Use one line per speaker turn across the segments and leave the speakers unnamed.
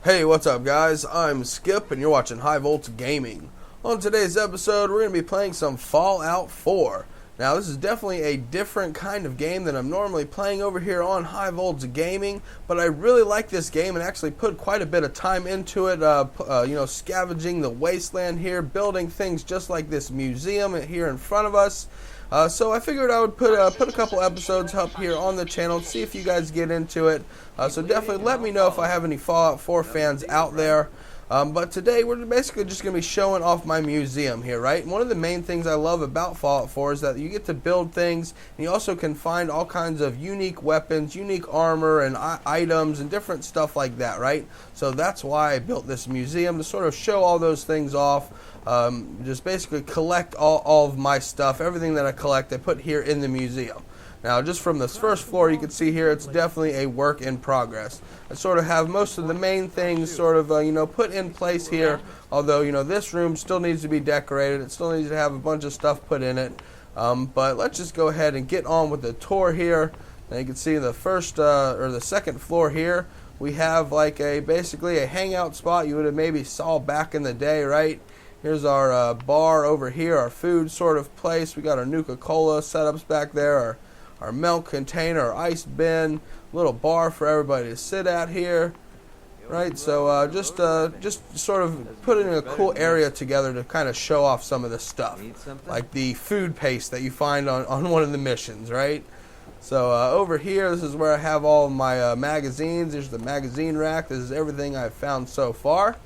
Hey, what's up guys? I'm Skip and you're watching HighVoltsGaming. On today's episode, we're going to be playing some Fallout 4. Now, this is definitely a different kind of game than I'm normally playing over here on HighVoltsGaming, but I really like this game and actually put quite a bit of time into it, scavenging the wasteland here, building things just like this museum here in front of us. So I figured I would put a couple episodes up here on the channel, see if you guys get into it. So definitely let me know if I have any Fallout 4 fans out there. But today we're basically just going to be showing off my museum here, right? And one of the main things I love about Fallout 4 is that you get to build things, and you also can find all kinds of unique weapons, unique armor, and items, and different stuff like that, right? So that's why I built this museum, to sort of show all those things off. Just basically collect all of my stuff, everything that I collect, I put here in the museum. Now, just from this first floor, you can see here, it's definitely a work in progress. I sort of have most of the main things sort of, put in place here. Although, this room still needs to be decorated. It still needs to have a bunch of stuff put in it. But let's just go ahead and get on with the tour here. Now, you can see the first, or the second floor here, we have like basically a hangout spot you would have maybe saw back in the day, right? Here's our bar over here, our food sort of place. We got our Nuka-Cola setups back there, our milk container, our ice bin, little bar for everybody to sit at here, right? So just sort of putting a cool area together to kind of show off some of the stuff, like the food paste that you find on one of the missions, right? So over here, this is where I have all of my magazines. There's the magazine rack. This is everything I've found so far.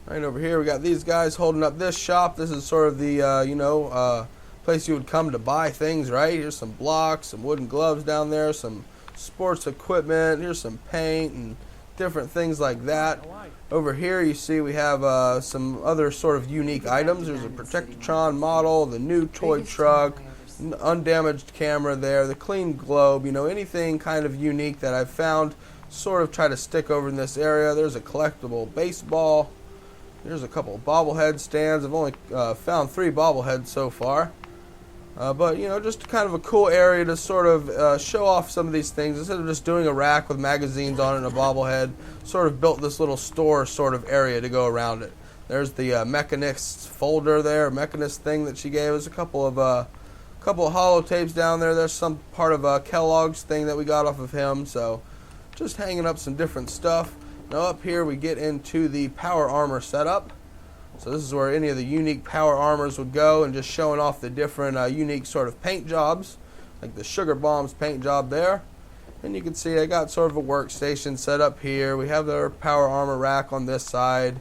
Right over here, we got these guys holding up this shop. This is sort of the, place you would come to buy things, right? Here's some blocks, some wooden gloves down there, some sports equipment. Here's some paint and different things like that. Over here, you see we have some other sort of unique items. There's a Protectron model, the new toy truck, undamaged camera there, the clean globe, anything kind of unique that I've found, sort of try to stick over in this area. There's a collectible baseball. There's a couple of bobblehead stands. I've only found 3 bobbleheads so far. But, just kind of a cool area to sort of show off some of these things. Instead of just doing a rack with magazines on it and a bobblehead, sort of built this little store sort of area to go around it. There's the Mechanist folder there, Mechanist thing that she gave us. A couple of holotapes down there. There's some part of Kellogg's thing that we got off of him. So just hanging up some different stuff. Now up here we get into the power armor setup. So this is where any of the unique power armors would go, and just showing off the different unique sort of paint jobs, like the Sugar Bombs paint job there. And you can see I got sort of a workstation set up here. We have our power armor rack on this side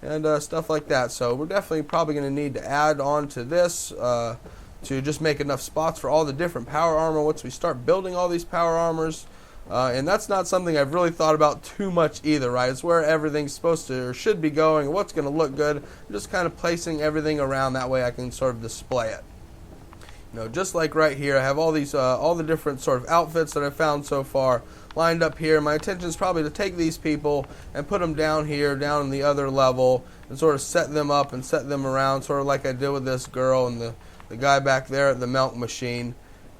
and stuff like that. So we're definitely probably going to need to add on to this to just make enough spots for all the different power armor once we start building all these power armors. And that's not something I've really thought about too much either, right? It's where everything's supposed to or should be going, and what's going to look good. I'm just kind of placing everything around, that way I can sort of display it. Just like right here, I have all these, all the different sort of outfits that I've found so far lined up here. My intention is probably to take these people and put them down here, down in the other level, and sort of set them up and set them around, sort of like I did with this girl and the guy back there at the milk machine.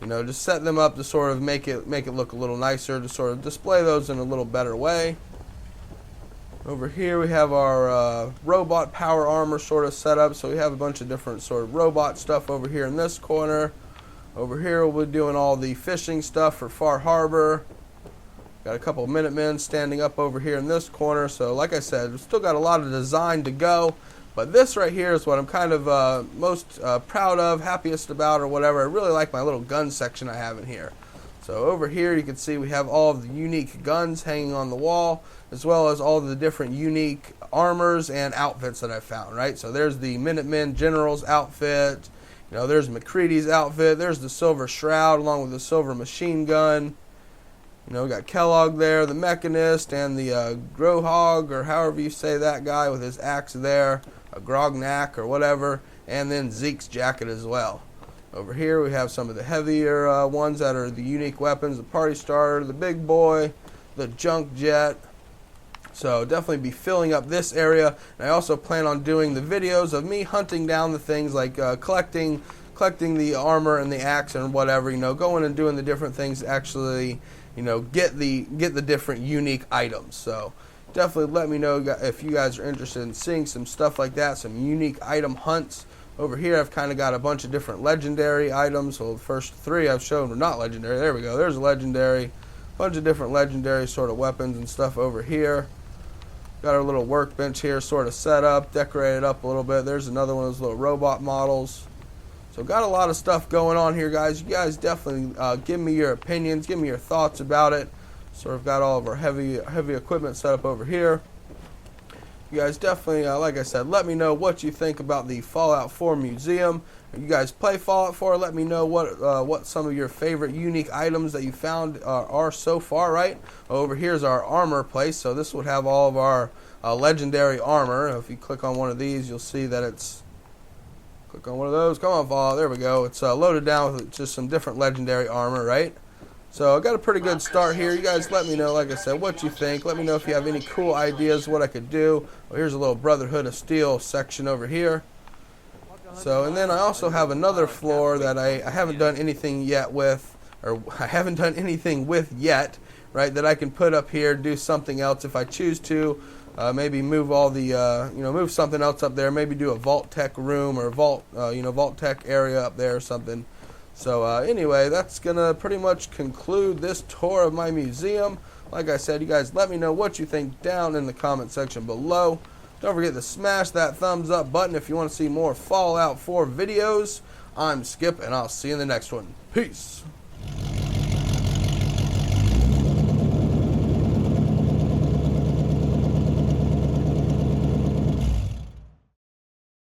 Just set them up to sort of make it look a little nicer, to sort of display those in a little better way. Over here we have our robot power armor sort of set up. So we have a bunch of different sort of robot stuff over here in this corner. Over here we'll be doing all the fishing stuff for Far Harbor. Got a couple of Minutemen standing up over here in this corner. So like I said, we've still got a lot of design to go. But this right here is what I'm kind of most proud of, happiest about, or whatever. I really like my little gun section I have in here. So over here you can see we have all of the unique guns hanging on the wall, as well as all of the different unique armors and outfits that I found, right? So there's the Minutemen General's outfit. There's McCready's outfit. There's the Silver Shroud along with the Silver Machine Gun. We got Kellogg there, the Mechanist, and the Grohog, or however you say that guy with his axe there, a Grognak or whatever, and then Zeke's jacket as well. Over here we have some of the heavier ones that are the unique weapons, the Party Starter, the Big Boy, the Junk Jet. So definitely be filling up this area. And I also plan on doing the videos of me hunting down the things, like collecting the armor and the axe and whatever, going and doing the different things to actually, get the different unique items. So definitely let me know if you guys are interested in seeing some stuff like that, some unique item hunts. Over here I've kind of got a bunch of different legendary items. Well, the first 3 I've shown are not legendary. There we go. There's a legendary. Bunch of different legendary sort of weapons and stuff over here. Got our little workbench here sort of set up, decorated up a little bit. There's another one of those little robot models. So got a lot of stuff going on here, guys. You guys definitely give me your opinions, give me your thoughts about it. Sort of got all of our heavy equipment set up over here. You guys definitely, like I said, let me know what you think about the Fallout 4 museum. If you guys play Fallout 4, let me know what some of your favorite unique items that you found are so far, right? Over here's our armor place, so this would have all of our legendary armor. If you click on one of these, you'll see that it's... Click on one of those. Come on, Fallout. There we go. It's loaded down with just some different legendary armor, right? So I got a pretty good start here. You guys let me know, like I said, what you think. Let me know if you have any cool ideas what I could do. Well, here's a little Brotherhood of Steel section over here. So, and then I also have another floor that I haven't done anything yet with, or I haven't done anything with yet, right, that I can put up here, do something else if I choose to. Maybe move all the, move something else up there. Maybe do a Vault Tech room or Vault Tech area up there or something. So anyway, that's going to pretty much conclude this tour of my museum. Like I said, you guys let me know what you think down in the comment section below. Don't forget to smash that thumbs up button if you want to see more Fallout 4 videos. I'm Skip, and I'll see you in the next one. Peace.